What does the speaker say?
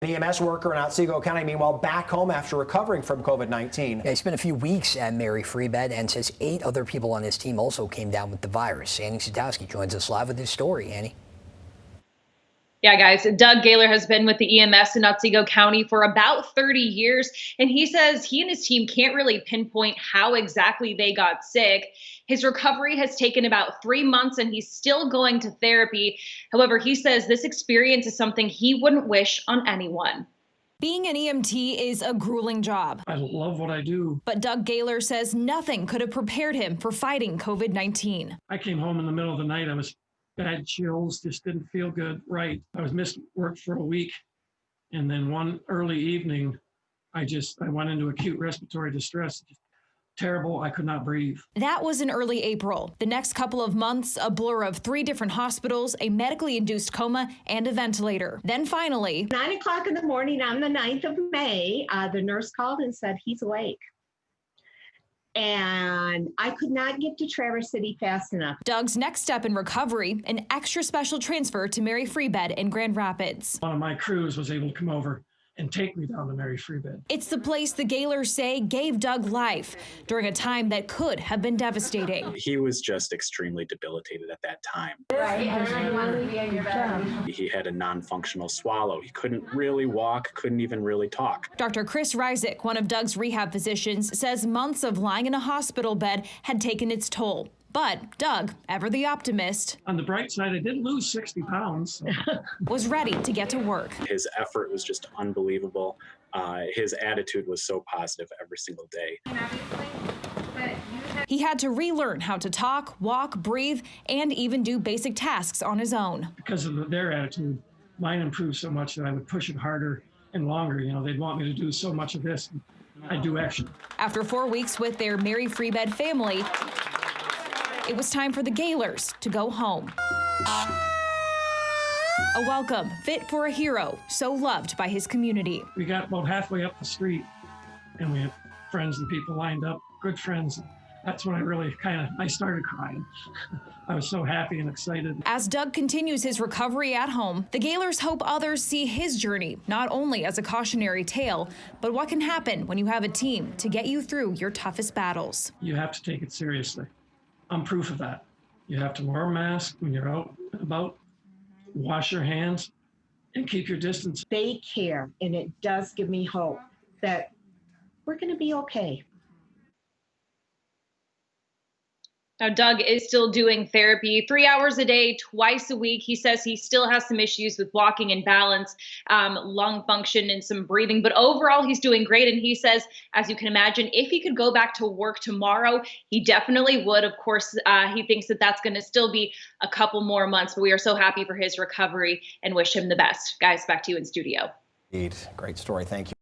An EMS worker in Otsego County, meanwhile, back home after recovering from COVID-19. Yeah, he spent a few weeks at Mary Free Bed and says 8 other people on his team also came down with the virus. Annie Sitowski joins us live with his story. Annie. Yeah, guys, Doug Gaylor has been with the EMS in Otsego County for about 30 years, and he says he and his team can't really pinpoint how exactly they got sick. His recovery has taken about 3 months, and he's still going to therapy. However, he says this experience is something he wouldn't wish on anyone. Being an EMT is a grueling job. I love what I do. But Doug Gaylor says nothing could have prepared him for fighting COVID-19. I came home in the middle of the night. I was bad chills, just didn't feel good. Right. I was missed work for a week. And then one early evening, I went into acute respiratory distress. Terrible. I could not breathe. That was in early April. The next couple of months, a blur of 3 different hospitals, a medically induced coma, and a ventilator. Then finally, 9 o'clock in the morning on the 9th of May, the nurse called and said, he's awake. And I could not get to Traverse City fast enough. Doug's next step in recovery, an extra special transfer to Mary Free Bed in Grand Rapids. One of my crews was able to come over and take me down to Mary Free Bed. It's the place the Gaylors say gave Doug life during a time that could have been devastating. He was just extremely debilitated at that time. He had a non-functional swallow. He couldn't really walk, couldn't even really talk. Dr. Chris Ryzik, one of Doug's rehab physicians, says months of lying in a hospital bed had taken its toll. But Doug, ever the optimist, on the bright side, I did lose 60 pounds. was ready to get to work. His effort was just unbelievable. His attitude was so positive every single day. He had to relearn how to talk, walk, breathe, and even do basic tasks on his own. Because of their attitude, mine improved so much that I would push it harder and longer. You know, they'd want me to do so much of this. I'd do action. After 4 weeks with their Mary Free Bed family, it was time for the Gaylors to go home. A welcome fit for a hero, so loved by his community. We got about halfway up the street, and we had friends and people lined up, good friends. That's when I started crying. I was so happy and excited. As Doug continues his recovery at home, the Gaylors hope others see his journey not only as a cautionary tale, but what can happen when you have a team to get you through your toughest battles. You have to take it seriously. I'm proof of that. You have to wear a mask when you're out and about, wash your hands, and keep your distance. They care, and it does give me hope that we're going to be okay. Now, Doug is still doing therapy 3 hours a day, twice a week. He says he still has some issues with walking and balance, lung function, and some breathing. But overall, he's doing great. And he says, as you can imagine, if he could go back to work tomorrow, he definitely would. Of course, he thinks that that's going to still be a couple more months. But we are so happy for his recovery and wish him the best. Guys, back to you in studio. Indeed. Great story. Thank you.